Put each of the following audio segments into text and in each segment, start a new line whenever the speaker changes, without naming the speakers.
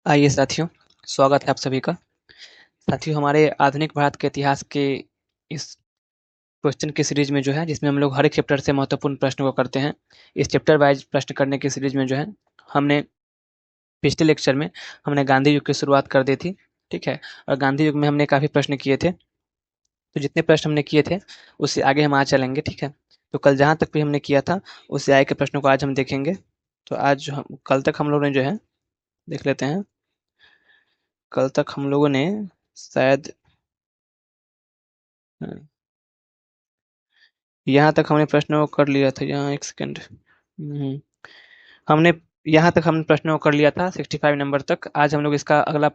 आइए साथियों, स्वागत है आप सभी का। साथियों, हमारे आधुनिक भारत के इतिहास के इस क्वेश्चन की सीरीज में जो है, जिसमें हम लोग हर एक चैप्टर से महत्वपूर्ण प्रश्न को करते हैं। इस चैप्टर वाइज प्रश्न करने की सीरीज में जो है, हमने पिछले लेक्चर में हमने गांधी युग की शुरुआत कर दी थी। ठीक है। और गांधी युग में हमने काफ़ी प्रश्न किए थे। तो जितने प्रश्न हमने किए थे उससे आगे हम आज चलेंगे। ठीक है। तो कल जहाँ तक भी हमने किया था उससे आगे के प्रश्नों को आज हम देखेंगे। तो आज हम कल तक हम लोग ने जो है देख लेते हैं। कल तक हम लोगों ने शायद यहाँ तक हमने प्रश्नों को कर लिया था। यहाँ एक सेकंड। हमने यहाँ तक हमने प्रश्नों को कर लिया था 65 नंबर तक। आज हम लोग इसका अगला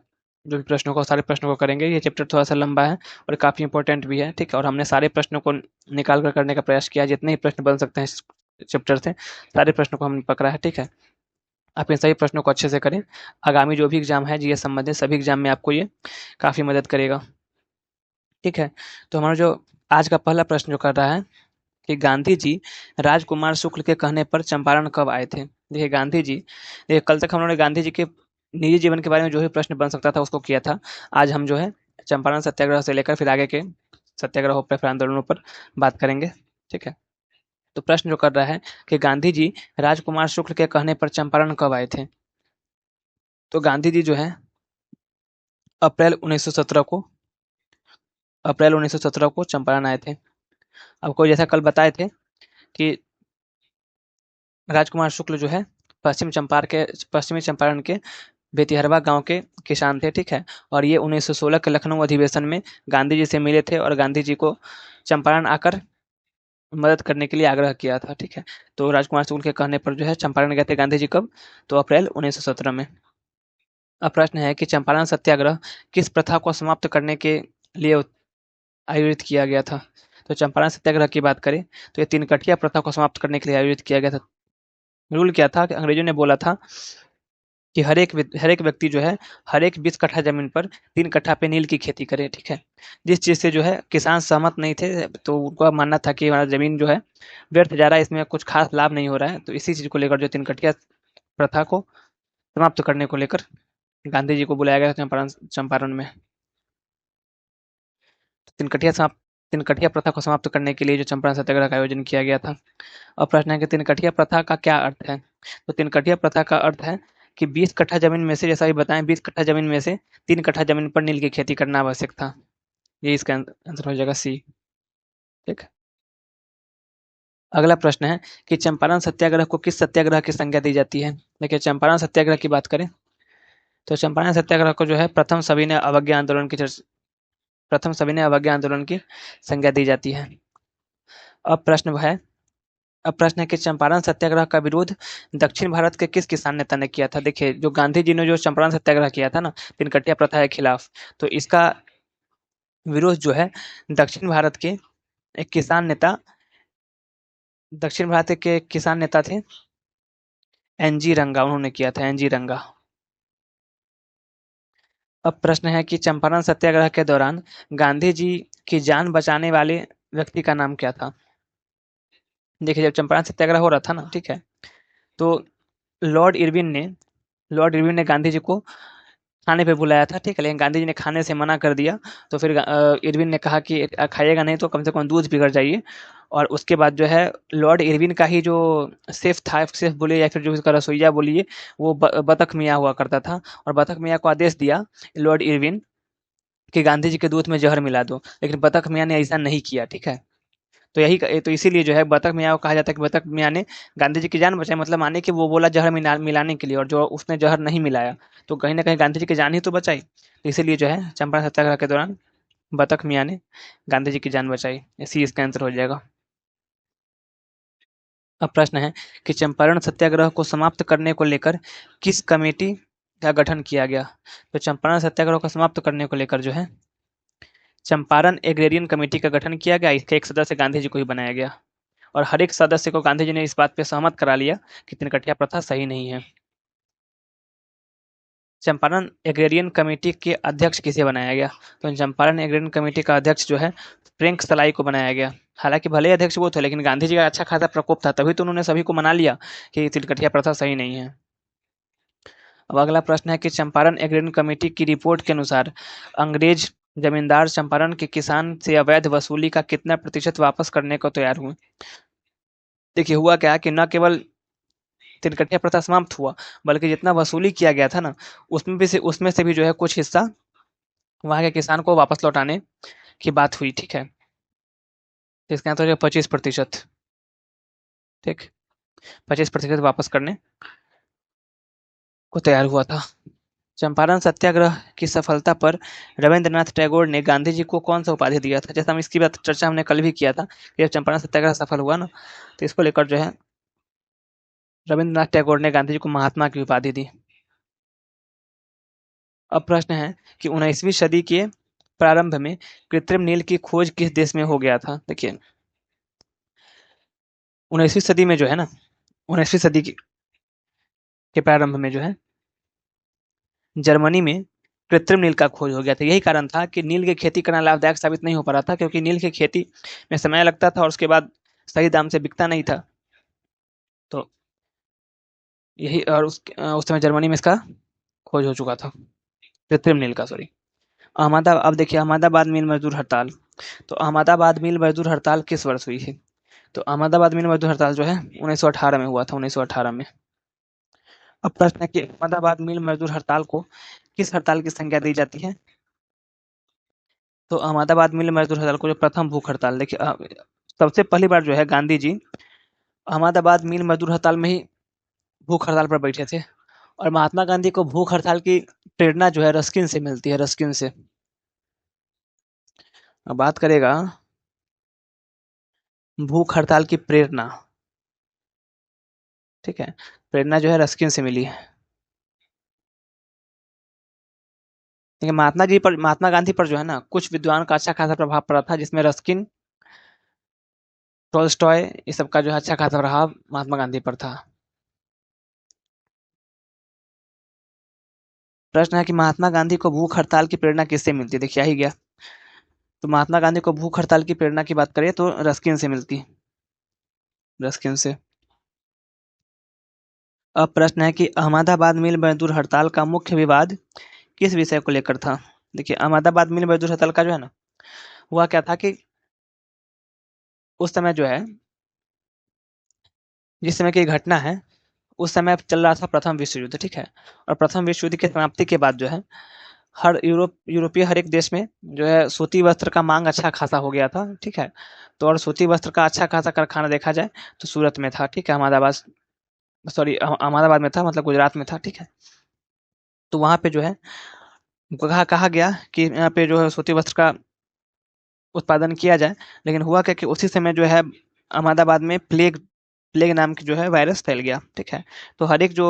जो भी प्रश्नों को सारे प्रश्नों को करेंगे। ये चैप्टर थोड़ा सा लंबा है और काफ़ी इंपॉर्टेंट भी है। ठीक है। और हमने सारे प्रश्नों को निकाल कर करने का प्रयास किया, जितने ही प्रश्न बन सकते हैं इस चैप्टर से सारे प्रश्नों को हमने पकड़ा है। ठीक है। आप इन सभी प्रश्नों को अच्छे से करें। आगामी जो भी एग्जाम है जीएस संबंधित सभी एग्जाम में आपको ये काफ़ी मदद करेगा। ठीक है। तो हमारा जो आज का पहला प्रश्न जो कर रहा है कि गांधी जी राजकुमार शुक्ल के कहने पर चंपारण कब आए थे। देखिए गांधी जी, देखिए कल तक हम लोगों ने गांधी जी के निजी जीवन के बारे में जो भी प्रश्न बन सकता था उसको किया था। आज हम जो है चंपारण सत्याग्रह से लेकर फिर आगे के सत्याग्रहों पर फिर आंदोलनों पर बात करेंगे। ठीक है। तो प्रश्न जो कर रहा है कि गांधी जी राजकुमार शुक्ल के कहने पर चंपारण कब आए थे। तो गांधी जी जो है अप्रैल 1917 को चंपारण आए थे। आपको जैसा कल बताए थे कि राजकुमार शुक्ल जो है पश्चिमी चंपारण के बेतिहरवा गांव के किसान थे। ठीक है। और ये 1916 के लखनऊ अधिवेशन में गांधी जी से मिले थे और गांधी जी को चंपारण आकर मदद करने के लिए आग्रह किया था। ठीक है। तो राजकुमार शुक्ल के कहने पर जो है चंपारण गए थे गांधी जी कब, तो अप्रैल 1917 में। अब प्रश्न है कि चंपारण सत्याग्रह किस प्रथा को समाप्त करने के लिए आयोजित किया गया था। तो चंपारण सत्याग्रह की बात करें तो ये तीन कठिया प्रथा को समाप्त करने के लिए आयोजित किया गया था। रूल क्या था कि अंग्रेजों ने बोला था कि हर एक व्यक्ति जो है हर एक 20 कट्ठा जमीन पर 3 कट्ठा पे नील की खेती करे। ठीक है। जिस चीज़ से जो है किसान सहमत नहीं थे, तो उनका मानना था कि हमारा जमीन जो है व्यर्थ जा रहा है, इसमें कुछ खास लाभ नहीं हो रहा है। तो इसी चीज़ को लेकर जो 3 कट्ठिया प्रथा को समाप्त करने को लेकर गांधी जी को बुलाया गया चंपारण में। तीन कठिया समाप्त तीन कठिया प्रथा को समाप्त करने के लिए जो चंपारण सत्याग्रह का आयोजन किया गया था। अब प्रश्न है कि तीन कठिया प्रथा का क्या अर्थ है। तो तीन कठिया प्रथा का अर्थ है कि 20 कट्ठा जमीन में से, जैसा भी बताएं, 20 कट्ठा जमीन में से 3 कट्ठा जमीन पर नील की खेती करना आवश्यक था। ये इसका आंसर हो जाएगा सी। ठीक। अगला प्रश्न है कि चंपारण सत्याग्रह को किस सत्याग्रह की संज्ञा दी जाती है। देखिए चंपारण सत्याग्रह की बात करें तो चंपारण सत्याग्रह को जो है प्रथम सविनय अवज्ञा आंदोलन की संज्ञा दी जाती है। अब प्रश्न है अब प्रश्न है कि चंपारण सत्याग्रह का विरोध दक्षिण भारत के किस किसान नेता ने किया था। देखिए जो गांधी जी ने जो चंपारण सत्याग्रह किया था ना तीन कट्टिया प्रथा के खिलाफ, तो इसका विरोध जो है दक्षिण भारत के एक किसान नेता दक्षिण भारत के किसान नेता थे एनजी रंगा, उन्होंने किया था, एनजी रंगा। अब प्रश्न है कि चंपारण सत्याग्रह के दौरान गांधी जी की जान बचाने वाले व्यक्ति का नाम क्या था। देखिए जब चंपारण सत्याग्रह हो रहा था ना, ठीक है, तो लॉर्ड इरविन ने गांधी जी को खाने पे बुलाया था। ठीक है। लेकिन गांधी जी ने खाने से मना कर दिया। तो फिर इरविन ने कहा कि खाइएगा नहीं तो कम से कम दूध पीकर जाइए। और उसके बाद जो है लॉर्ड इरविन का ही जो सेफ था, सेफ बोलिए या फिर जो उसका रसोईया बोलिए, वो बतख मियाँ हुआ करता था। और बतख मियाँ को आदेश दिया लॉर्ड इरविन कि गांधी जी के दूध में जहर मिला दो, लेकिन बतख मियाँ ने ऐसा नहीं किया। ठीक है। तो इसीलिए जो है बतख मियाँ को कहा जाता है कि बतख मियाँ ने गांधी जी की जान बचाई, मतलब माने कि वो बोला जहर मिलाने के लिए, और जो उसने जहर नहीं मिलाया, तो कहीं ना कहीं गांधी जी की जान ही तो बचाई। तो इसीलिए जो है चंपारण सत्याग्रह के दौरान बतख मियाँ ने गांधी जी की जान बचाई। इसी इसका आंसर हो जाएगा। अब प्रश्न है कि चंपारण सत्याग्रह को समाप्त करने को लेकर किस कमेटी का गठन किया गया। तो चंपारण सत्याग्रह को समाप्त करने को लेकर जो है चंपारण एग्रेरियन कमेटी का गठन किया गया। इसका एक सदस्य गांधी जी को ही बनाया गया और हर एक सदस्य को गांधी जी ने इस बात पे सहमत करा लिया कि तिनकटिया प्रथा सही नहीं है। चंपारण एग्रेरियन कमेटी के अध्यक्ष किसे बनाया गया। तो चंपारण एग्रेरियन कमेटी का अध्यक्ष जो है फ्रैंक सलाई को बनाया गया। हालांकि भले ही अध्यक्ष वो थे, लेकिन गांधी जी का अच्छा खासा प्रकोप था, तभी तो उन्होंने सभी को मना लिया कि तिनकटिया प्रथा सही नहीं है। अब अगला प्रश्न है कि चंपारण एग्रीमेंट कमेटी की रिपोर्ट के अनुसार अंग्रेज जमींदार चंपारण के किसान से अवैध वसूली का कितना प्रतिशत वापस करने को तैयार हुए। देखिए हुआ क्या कि न केवल तिनकठिया प्रथा समाप्त हुआ, बल्कि जितना वसूली किया गया था ना, उसमें से भी जो है कुछ हिस्सा वहां के किसान को वापस लौटाने की बात हुई। ठीक है, तो इसका आंसर 25%। ठीक, 25% वापस करने को तैयार हुआ था। चंपारण सत्याग्रह की सफलता पर रविंद्रनाथ टैगोर ने गांधी जी को कौन सा उपाधि दिया था। जैसा हम इसकी बात चर्चा हमने कल भी किया था कि जब चंपारण सत्याग्रह सफल हुआ ना, तो इसको लेकर जो है रविंद्रनाथ टैगोर ने गांधी जी को महात्मा की उपाधि दी। अब प्रश्न है कि 19वीं सदी के प्रारंभ में कृत्रिम नील की खोज किस देश में हो गया था। देखिए 19वीं सदी में जो है ना, 19वीं सदी के प्रारंभ में जो है जर्मनी में कृत्रिम नील का खोज हो गया था। यही कारण था कि नील की खेती करना लाभदायक साबित नहीं हो पा रहा था, क्योंकि नील की खेती में समय लगता था और उसके बाद सही दाम से बिकता नहीं था। तो यही, और उस समय जर्मनी में इसका खोज हो चुका था, कृत्रिम नील का, सॉरी। अहमदाबाद, अब देखिए अहमदाबाद मिल मजदूर हड़ताल। तो अहमदाबाद मिल मजदूर हड़ताल किस वर्ष हुई है। तो अहमदाबाद मिल मजदूर हड़ताल जो है 1918 में हुआ था, 1918 में। अब प्रश्न है कि अहमदाबाद मिल मजदूर हड़ताल को किस हड़ताल की संज्ञा दी जाती है। तो अहमदाबाद मिल मजदूर हड़ताल को जो प्रथम भूख हड़ताल, देखिए सबसे पहली बार जो है गांधी जी अहमदाबाद मिल मजदूर हड़ताल में ही भूख हड़ताल पर बैठे थे। और महात्मा गांधी को भूख हड़ताल की प्रेरणा जो है रस्किन से मिलती है, रस्किन से। अब बात करेगा भूख हड़ताल की प्रेरणा। ठीक है, प्रेरणा जो है रस्किन से मिली है। लेकिन महात्मा गांधी पर जो है ना कुछ विद्वान का अच्छा खासा प्रभाव पड़ा था, जिसमें रस्किन, टोल्स्टॉय, ये सब का जो है अच्छा खासा प्रभाव महात्मा गांधी पर था। प्रश्न है कि महात्मा गांधी को भूख हड़ताल की प्रेरणा किससे मिलती है। देखिए ही गया। तो महात्मा गांधी को भूख हड़ताल की प्रेरणा की बात करें तो रस्किन से मिलती है, रस्किन से। अब प्रश्न है कि अहमदाबाद मिल मजदूर हड़ताल का मुख्य विवाद किस विषय को लेकर था। देखिए अहमदाबाद मिल मजदूर हड़ताल का जो है ना, हुआ क्या था कि उस समय जो है, जिस समय की घटना है, उस समय चल रहा था प्रथम विश्व युद्ध। ठीक है, और प्रथम विश्व युद्ध की समाप्ति के बाद जो है हर यूरोपीय हर एक देश में जो है सूती वस्त्र का मांग अच्छा खासा हो गया था। ठीक है, तो और सूती वस्त्र का अच्छा खासा कारखाना देखा जाए तो सूरत में था। ठीक है, अहमदाबाद, सॉरी अहमदाबाद में था, मतलब गुजरात में था। ठीक है, तो वहां पे जो है कहा गया कि यहाँ पे जो है सूती वस्त्र का उत्पादन किया जाए। लेकिन हुआ क्या कि उसी समय जो है अहमदाबाद में प्लेग प्लेग नाम की जो है वायरस फैल गया। ठीक है, तो हर एक जो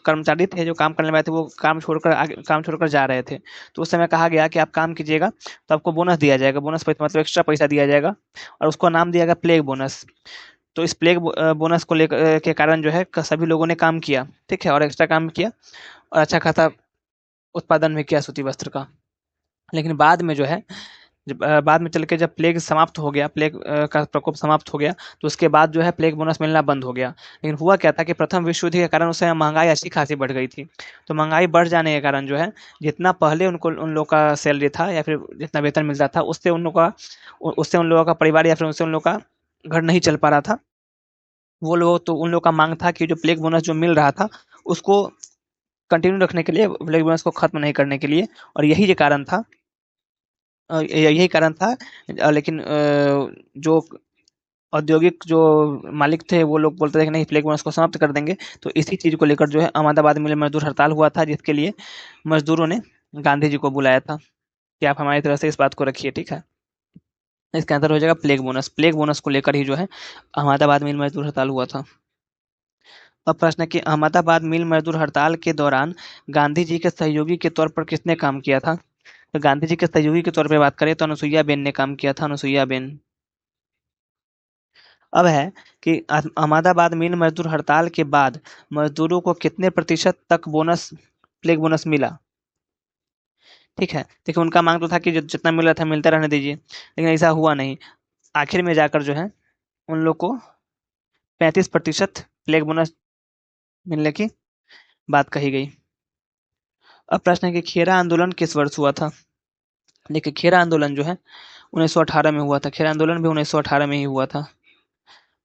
कर्मचारी थे, जो काम करने वाले थे, वो काम छोड़कर जा रहे थे। तो उस समय कहा गया कि आप काम कीजिएगा तो आपको बोनस दिया जाएगा, बोनस मतलब एक्स्ट्रा पैसा दिया जाएगा, और उसको नाम दिया गया प्लेग बोनस। तो इस प्लेग बोनस को लेकर के कारण जो है सभी लोगों ने काम किया। ठीक है, और एक्स्ट्रा काम किया और अच्छा खासा उत्पादन भी किया सूती वस्त्र का। लेकिन बाद में जो है, जब बाद में चल के जब प्लेग समाप्त हो गया, प्लेग का प्रकोप समाप्त हो गया, तो उसके बाद जो है प्लेग बोनस मिलना बंद हो गया। लेकिन हुआ क्या था कि प्रथम विश्व युद्ध के कारण उस समय महंगाई अच्छी खासी बढ़ गई थी। तो महंगाई बढ़ जाने के कारण जो है जितना पहले उन लोग का सैलरी था या फिर जितना वेतन मिलता था, उससे उन लोगों का परिवार या फिर उससे उन लोग का घर नहीं चल पा रहा था। वो लोग, तो उन लोग का मांग था कि जो प्लेग बोनस जो मिल रहा था उसको कंटिन्यू रखने के लिए, प्लेग बोनस को खत्म नहीं करने के लिए। और यही कारण था। लेकिन जो औद्योगिक जो मालिक थे वो लोग बोलते थे कि नहीं, प्लेग बोनस को समाप्त कर देंगे। तो इसी चीज को लेकर जो है अहमदाबाद में मजदूर हड़ताल हुआ था, जिसके लिए मजदूरों ने गांधी जी को बुलाया था कि आप हमारी तरफ से इस बात को रखिए। ठीक है, इसका आंसर हो जाएगा प्लेग बोनस। प्लेग बोनस को लेकर ही जो है अहमदाबाद मिल मजदूर हड़ताल हुआ था। अब प्रश्न है कि अहमदाबाद मिल मजदूर हड़ताल के दौरान गांधी जी के सहयोगी के तौर पर किसने काम किया था। तो गांधी जी के सहयोगी के तौर पर बात करें तो अनुसुईया बेन ने काम किया था, अनुसुईया बेन। अब है कि अहमदाबाद मिल मजदूर हड़ताल के बाद मजदूरों को कितने प्रतिशत तक बोनस, प्लेग बोनस मिला। ठीक है, देखिए उनका मांग तो था कि जितना मिल रहा था मिलता रहने दीजिए, लेकिन ऐसा हुआ नहीं। आखिर में जाकर जो है उन लोग को 35% प्लेग बोनस मिलने की बात कही गई। अब प्रश्न है कि खेरा आंदोलन किस वर्ष हुआ था। देखिए खेरा आंदोलन जो है 1918 में हुआ था। खेरा आंदोलन भी 1918 में ही हुआ था।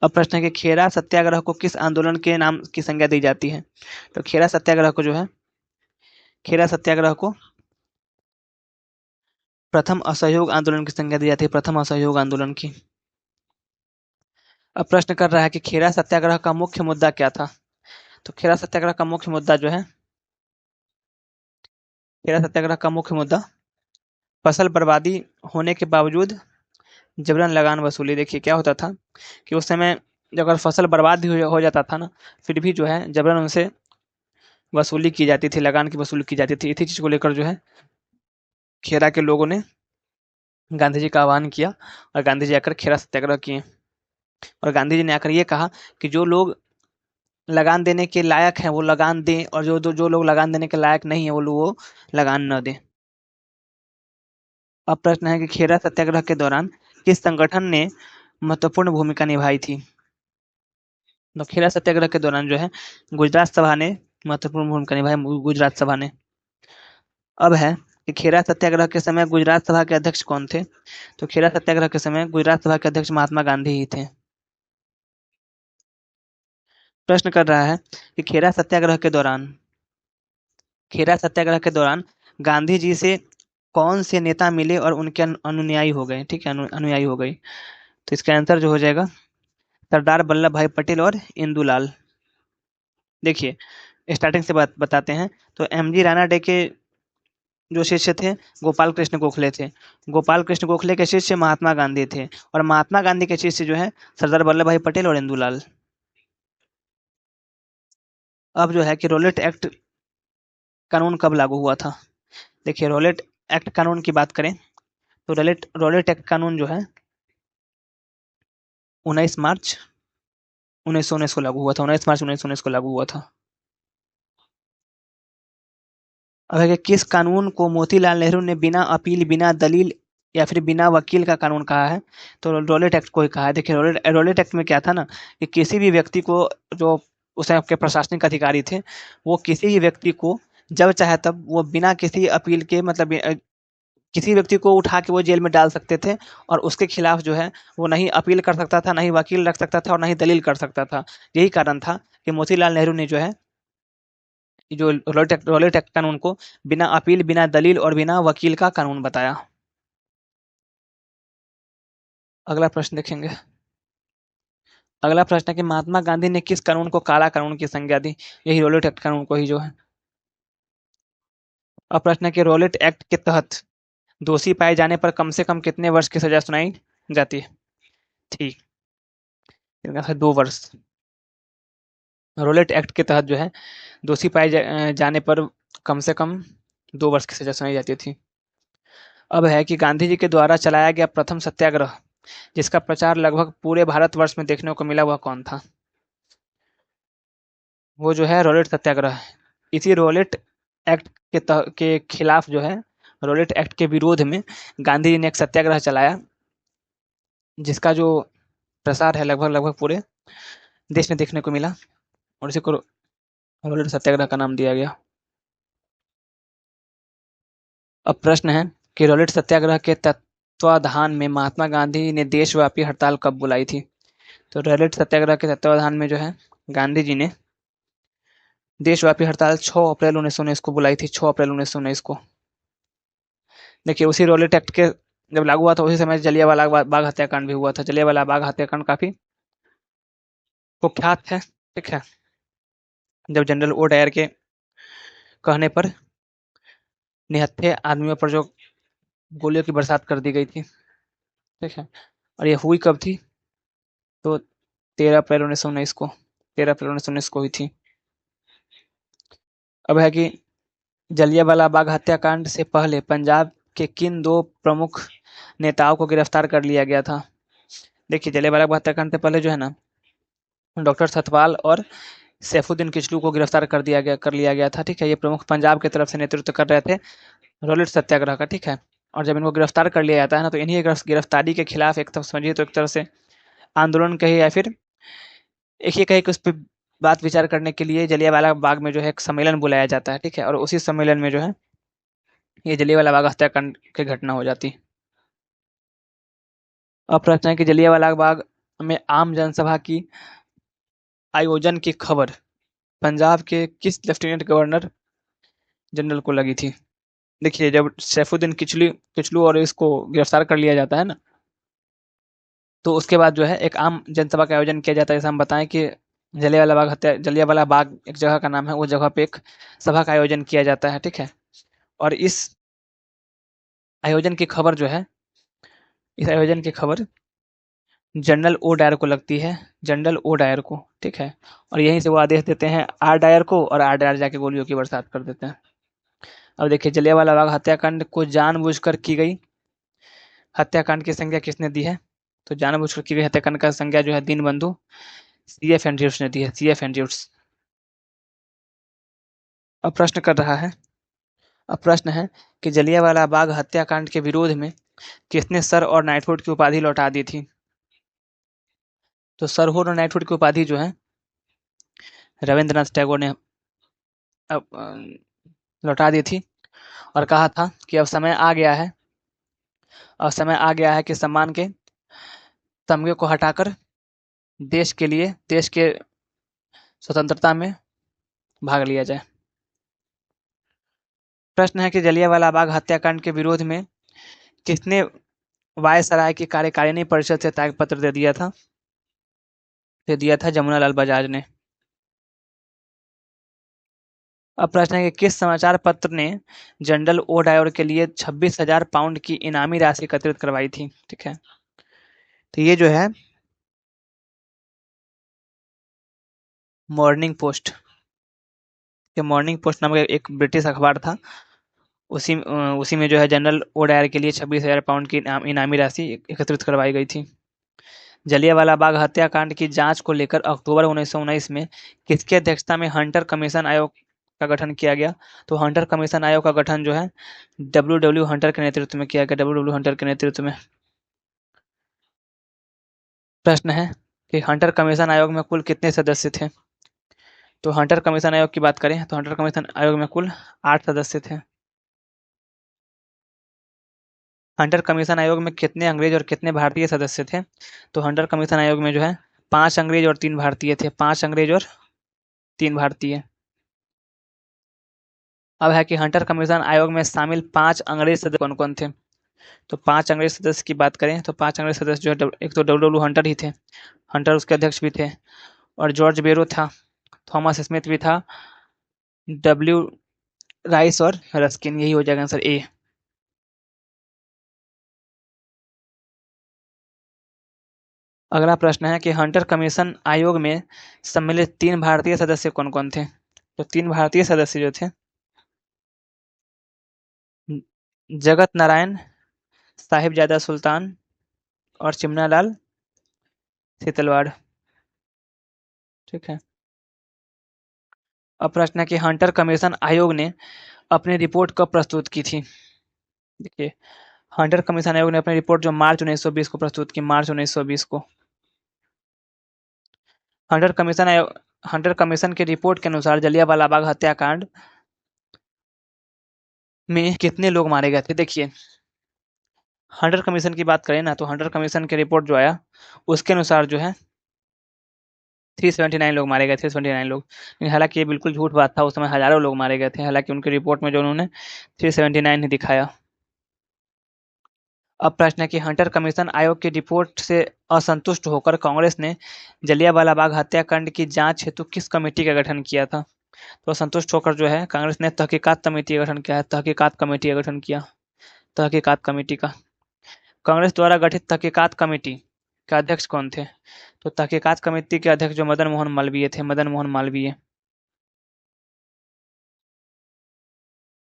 अब प्रश्न है कि खेरा सत्याग्रह को किस आंदोलन के नाम की संज्ञा दी जाती है। तो खेरा सत्याग्रह को जो है, खेरा सत्याग्रह को प्रथम असहयोग आंदोलन की संज्ञा दी जाती है, प्रथम असहयोग आंदोलन की। अब प्रश्न कर रहा है कि खेरा सत्याग्रह का मुख्य मुद्दा क्या था। तो खेरा सत्याग्रह का मुख्य मुद्दा जो है, खेरा सत्याग्रह का मुख्य मुद्दा फसल बर्बादी होने के बावजूद जबरन लगान वसूली। देखिए क्या होता था कि उस समय जब अगर फसल बर्बाद भी हो जाता था ना, फिर भी जो है जबरन उनसे वसूली की जाती थी, लगान की वसूली की जाती थी। इसी चीज को लेकर जो है खेरा के लोगों ने गांधी जी का आह्वान किया और गांधी जी आकर खेरा सत्याग्रह किए। और गांधी जी ने आकर ये कहा कि जो लोग लगान देने के लायक हैं वो लगान दें, और जो लोग लगान देने के लायक नहीं है वो लगान न दें। अब प्रश्न है कि खेरा सत्याग्रह के दौरान किस संगठन ने महत्वपूर्ण भूमिका निभाई थी। तो खेरा सत्याग्रह के दौरान जो है गुजरात सभा ने महत्वपूर्ण भूमिका निभाई, गुजरात सभा ने। अब है कि खेरा सत्याग्रह के समय गुजरात सभा के अध्यक्ष कौन थे। तो खेरा सत्याग्रह के समय गुजरात सभा के अध्यक्ष महात्मा गांधी ही थे। प्रश्न कर रहा है कि खेरा सत्याग्रह के दौरान, खेरा सत्याग्रह के दौरान गांधी जी से कौन से नेता मिले और उनके अनुयायी हो गए। ठीक है, अनुयायी हो गई। तो इसका आंसर जो हो जाएगा सरदार वल्लभ भाई पटेल और इंदुलाल। देखिए स्टार्टिंग से बताते हैं। तो एमजी राणा डे के जो शिष्य थे गोपाल कृष्ण गोखले थे। गोपाल कृष्ण गोखले के शिष्य महात्मा गांधी थे, और महात्मा गांधी के शिष्य जो है सरदार वल्लभ भाई पटेल और इंदुलाल। अब जो है कि रोलेट एक्ट कानून कब लागू हुआ था। देखिए रोलेट एक्ट कानून की बात करें तो रोलेट एक्ट कानून जो है 19 मार्च 1919 को लागू हुआ था। 19 मार्च 1919 को लागू हुआ था। अब है कि किस कानून को मोतीलाल नेहरू ने बिना अपील, बिना दलील या फिर बिना वकील का कानून कहा है। तो रोलेट एक्ट को ही कहा है। देखिए रोलेट एक्ट में क्या था ना कि किसी भी व्यक्ति को, जो उस समय के प्रशासनिक अधिकारी थे, वो किसी भी व्यक्ति को जब चाहे तब वो बिना किसी अपील के, मतलब किसी व्यक्ति को उठा के वो जेल में डाल सकते थे, और उसके खिलाफ जो है वो नहीं अपील कर सकता था, नहीं वकील रख सकता था, और नहीं दलील कर सकता था। यही कारण था कि मोतीलाल नेहरू ने जो है जो रोलेट एक्ट कानून को बिना अपील, बिना दलील और बिना वकील का कानून बताया। अगला प्रश्न देखेंगे। अगला प्रश्न है कि महात्मा गांधी ने किस कानून को काला कानून की संज्ञा दी। यही रोलेट एक्ट कानून को ही जो है। अब प्रश्न है कि रोलेट एक्ट के तहत दोषी पाए जाने पर कम से कम कितने वर्ष की सजा सुनाई जाती है। ठीक, इनका था 2 वर्ष। रोलेट एक्ट के तहत जो है दोषी पाए जाने पर कम से कम 2 वर्ष की सजा सुनाई जाती थी। अब है कि गांधी जी के द्वारा चलाया गया प्रथम सत्याग्रह जिसका प्रचार लगभग पूरे भारतवर्ष में देखने को मिला, वह कौन था। वो जो है रोलेट सत्याग्रह है। इसी रोलेट एक्ट के खिलाफ जो है, रोलेट एक्ट के विरोध में गांधी जी ने एक सत्याग्रह चलाया, जिसका जो प्रसार है लगभग लगभग पूरे देश में देखने को मिला, और इसी को रोलेट सत्याग्रह का नाम दिया गया। अब प्रश्न है कि रोलेट सत्याग्रह के तत्वाधान में महात्मा गांधी ने देशव्यापी हड़ताल कब बुलाई थी। तो रोलेट सत्याग्रह के तत्वाधान में जो है गांधी जी ने देशव्यापी हड़ताल 6 अप्रैल 1919 को बुलाई थी। 6 अप्रैल 1919 को। देखिए उसी रोलेट एक्ट के जब लागू हुआ था उसी समय जलियांवाला बाग हत्याकांड भी हुआ था। जलियांवाला बाग हत्याकांड काफी कुख्यात है। ठीक है, जब जनरल ओ डायर के कहने पर निहत्थे आदमियों पर जो गोलियों की बरसात कर दी गई थी। ठीक है, और ये हुई कब थी। तो 13 अप्रैल 1919 को, 13 अप्रैल 1919 को हुई थी। अब है कि जलियांवाला बाग हत्याकांड से पहले पंजाब के किन 2 प्रमुख नेताओं को गिरफ्तार कर लिया गया था। देखिए जलियांवाला बाग हत्याकांड से पहले जो है ना डॉक्टर सतपाल और सैफुद्दीन किचलू को गिरफ्तार कर लिया गया था। ठीक है, ये प्रमुख पंजाब की तरफ से नेतृत्व कर रहे थे रोलेट सत्याग्रह का। ठीक है, और जब इनको गिरफ्तार कर लिया जाता है ना, तो इन्हीं गिरफ्तारी के खिलाफ एक तरफ समझिए तो एक तरह से आंदोलन कहे या फिर एक ही कहे कि उस पर बात विचार करने के लिए जलियांवाला बाग में जो है एक सम्मेलन बुलाया जाता है, ठीक है, और उसी सम्मेलन में जो है ये जलियांवाला बाग हत्याकांड की घटना हो जाती। अब प्रश्न है कि जलियांवाला बाग में आम जनसभा की आयोजन की खबर पंजाब के किस लेफ्टिनेंट गवर्नर जनरल को लगी थी। देखिए, जब सैफुद्दीन किचलू और इसको गिरफ्तार कर लिया जाता है ना, तो उसके बाद जो है एक आम जनसभा का आयोजन किया जाता है। जैसे हम बताएं कि जलियांवाला बाग एक जगह का नाम है, उस जगह पे एक सभा का आयोजन किया जाता है, ठीक है। और इस आयोजन की खबर जो है, इस आयोजन की खबर जनरल ओ डायर को लगती है, जनरल ओ डायर को, ठीक है। और यहीं से वो आदेश देते हैं आर डायर को, और आर डायर जाके गोलियों की बरसात कर देते हैं। अब देखिए, जलियांवाला बाग हत्याकांड को जानबूझकर की गई हत्याकांड की संज्ञा किसने दी है। तो जानबूझकर की गई हत्याकांड का संज्ञा जो है दीनबंधु सीएफ एंड्रयूस ने दी है, सीएफ एंड्रयूस। अब प्रश्न कर रहा है, अब प्रश्न है कि जलियांवाला बाग हत्याकांड के विरोध में किसने सर और नाइटहुड की उपाधि लौटा दी थी। तो सरहुड और नाइटहुड की उपाधि जो है रविंद्रनाथ टैगोर ने अब लौटा दी थी, और कहा था कि अब समय आ गया है, अब समय आ गया है कि सम्मान के तमगे को हटाकर देश के लिए, देश के स्वतंत्रता में भाग लिया जाए। प्रश्न है कि जलियांवाला बाग हत्याकांड के विरोध में किसने वायसराय की कार्यकारिणी परिषद से त्यागपत्र दे दिया था जमुनालाल बजाज ने। अब प्रश्न है कि किस समाचार पत्र ने जनरल ओ डायर के लिए 26,000 पाउंड की इनामी राशि एकत्रित करवाई थी, ठीक है। तो ये जो है मॉर्निंग पोस्ट, ये मॉर्निंग पोस्ट नामक एक ब्रिटिश अखबार था, उसी में जो है जनरल ओ डायर के लिए 26,000 पाउंड की इनामी राशि एकत्रित करवाई गई थी। जलियांवाला बाग हत्याकांड की जांच को लेकर अक्टूबर 1919 में किसकी अध्यक्षता में हंटर कमीशन आयोग का गठन किया गया। तो हंटर कमीशन आयोग का गठन जो है डब्ल्यू हंटर के नेतृत्व में किया गया, डब्ल्यू हंटर के नेतृत्व में। प्रश्न है कि हंटर कमीशन आयोग में कुल कितने सदस्य थे। तो हंटर कमीशन आयोग की बात करें तो हंटर कमीशन आयोग में कुल 8 सदस्य थे। हंटर कमीशन आयोग में कितने अंग्रेज और कितने भारतीय सदस्य थे। तो हंटर कमीशन आयोग में जो है 5 अंग्रेज और 3 भारतीय थे, 5 अंग्रेज और 3 भारतीय। अब है कि हंटर कमीशन आयोग में शामिल 5 अंग्रेज सदस्य कौन कौन थे। तो 5 अंग्रेज सदस्य की बात करें तो 5 अंग्रेज सदस्य जो है एक तो डब्ल्यू हंटर ही थे, हंटर उसके अध्यक्ष भी थे, और जॉर्ज बेरो था, थॉमस स्मिथ भी था, डब्ल्यू राइस और रस्किन। यही हो जाएगा आंसर ए। अगला प्रश्न है कि हंटर कमीशन आयोग में सम्मिलित 3 भारतीय सदस्य कौन कौन थे। तो 3 भारतीय सदस्य जो थे जगत नारायण, साहिबजादा सुल्तान और चिमनालाल सीतलवाड़, ठीक है। अब प्रश्न है कि हंटर कमीशन आयोग ने अपनी रिपोर्ट कब प्रस्तुत की थी। देखिए, हंटर कमीशन आयोग ने अपनी रिपोर्ट जो मार्च 1920 को प्रस्तुत की, मार्च 1920 को। हंटर कमीशन आयोग, हंटर कमीशन की रिपोर्ट के अनुसार जलियांवाला बाग हत्याकांड में कितने लोग मारे गए थे। देखिए, हंटर कमीशन की बात करें ना तो हंटर कमीशन की रिपोर्ट जो आया उसके अनुसार जो है 379 लोग मारे गए थे, 379 लोग। लेकिन हालांकि ये बिल्कुल झूठ बात था, उस समय हजारों लोग मारे गए थे, हालांकि उनकी रिपोर्ट में जो उन्होंने 379 ही दिखाया। अब प्रश्न है कि हंटर कमीशन आयोग की रिपोर्ट से असंतुष्ट होकर कांग्रेस ने जलियांवाला बाग हत्याकांड की जांच हेतु किस कमेटी का गठन किया था। तो असंतुष्ट होकर जो है कांग्रेस ने तहकीकात कमेटी का गठन किया है, तहकीकात कमेटी का गठन किया, तहकीकात कमेटी का। कांग्रेस द्वारा गठित तहकीकात कमेटी के अध्यक्ष कौन थे। तो तहकीकात कमेटी के अध्यक्ष जो मदन मोहन मालवीय थे, मदन मोहन मालवीय।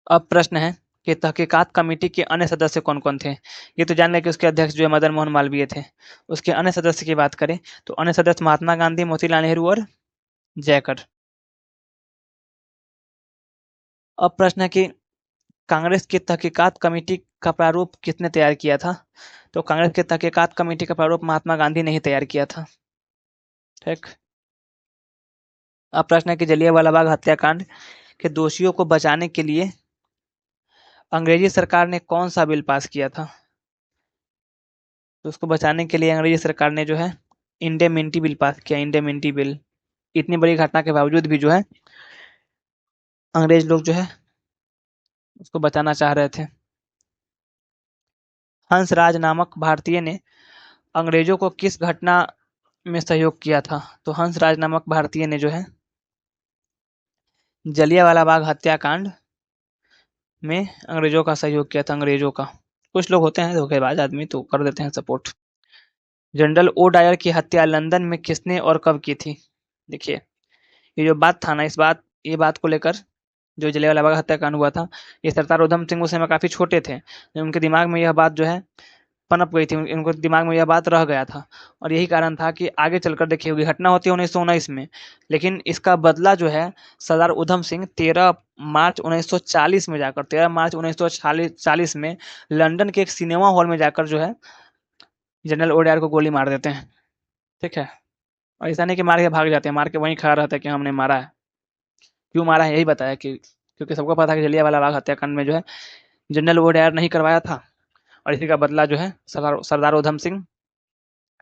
अब प्रश्न है कि तहकीकात कमेटी के अन्य सदस्य कौन कौन थे। ये तो जान लें कि उसके अध्यक्ष जो है मदन मोहन मालवीय थे। उसके अन्य सदस्य की बात करें तो अन्य सदस्य महात्मा गांधी, मोतीलाल नेहरू और जयकर। अब प्रश्न है कि कांग्रेस की तहकीकात कमेटी का प्रारूप किसने तैयार किया था। तो कांग्रेस की तहकीकात कमेटी का प्रारूप महात्मा गांधी ने ही तैयार किया था, ठीक। अब प्रश्न है कि जलियांवाला बाग हत्याकांड के दोषियों को बचाने के लिए अंग्रेजी सरकार ने कौन सा बिल पास किया था? तो उसको बचाने के लिए अंग्रेजी सरकार ने जो है इंडेमिनिटी बिल पास किया, इंडेमिनिटी बिल। इतनी बड़ी घटना के बावजूद भी जो है अंग्रेज लोग जो है उसको बचाना चाह रहे थे। हंसराज नामक भारतीय ने अंग्रेजों को किस घटना में सहयोग किया था? तो हंसराज नामक भारतीय ने जो है जलियांवाला बाग हत्याकांड में अंग्रेजों का सहयोग किया था, अंग्रेजों का। कुछ लोग होते हैं धोखेबाज आदमी, तो कर देते हैं सपोर्ट। जनरल ओ डायर की हत्या लंदन में किसने और कब की थी? देखिए, ये जो बात था ना, ये बात को लेकर जो जलियांवाला बाग हत्याकांड हुआ था, ये सरदार उधम सिंह उस समय काफी छोटे थे। उनके दिमाग में यह बात जो है पनप गई थी, उनको दिमाग में यह बात रह गया था। और यही कारण था कि आगे चलकर देखिए होगी, घटना होती है 1919 में, लेकिन इसका बदला जो है सरदार उधम सिंह 13 मार्च 1940 में जाकर, 13 मार्च 1940 में लंदन के एक सिनेमा हॉल में जाकर जो है जनरल ओडायर को गोली मार देते हैं। ठीक है, और ऐसा नहीं कि मार के भाग जाते हैं, मार के वहीं खड़ा रहता है कि हमने मारा है। क्यों मारा है यही बताया कि क्योंकि सबको पता है कि जलियांवाला बाग हत्याकांड में जो है जनरल ओडायर नहीं करवाया था, और इसी का बदला जो है सरदार उधम सिंह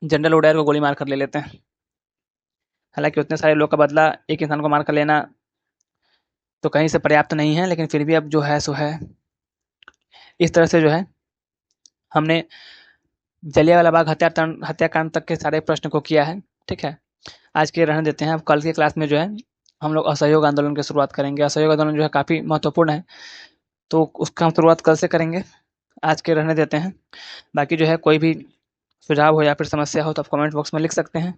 जनरल ओडायर को गोली मार कर ले लेते हैं। हालांकि उतने सारे लोग का बदला एक इंसान को मार कर लेना तो कहीं से पर्याप्त नहीं है, लेकिन फिर भी अब जो है सो है। इस तरह से जो है हमने जलियांवाला बाग हत्याकांड तक के सारे प्रश्न को किया है। ठीक है, आज के रहने देते हैं। अब कल की क्लास में जो है हम लोग असहयोग आंदोलन की शुरुआत करेंगे। असहयोग आंदोलन जो है काफ़ी महत्वपूर्ण है, तो उसका हम शुरुआत कल से करेंगे। आज के रहने देते हैं। बाकी जो है कोई भी सुझाव हो या फिर समस्या हो तो आप कमेंट बॉक्स में लिख सकते हैं।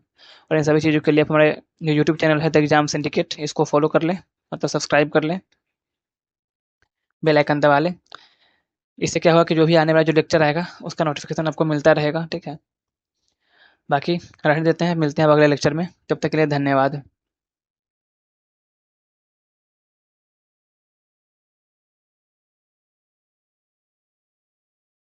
और इन सभी चीज़ों के लिए हमारे जो यूट्यूब चैनल है द एग्जाम सिंडिकेट, इसको फॉलो कर लें, मतलब सब्सक्राइब कर लें, बेल आइकन दबा लें। इससे क्या होगा कि जो भी आने वाला जो लेक्चर आएगा उसका नोटिफिकेशन आपको मिलता रहेगा। ठीक है, बाकी रहने देते हैं, मिलते हैं अब अगले लेक्चर में। तब तक के लिए धन्यवाद।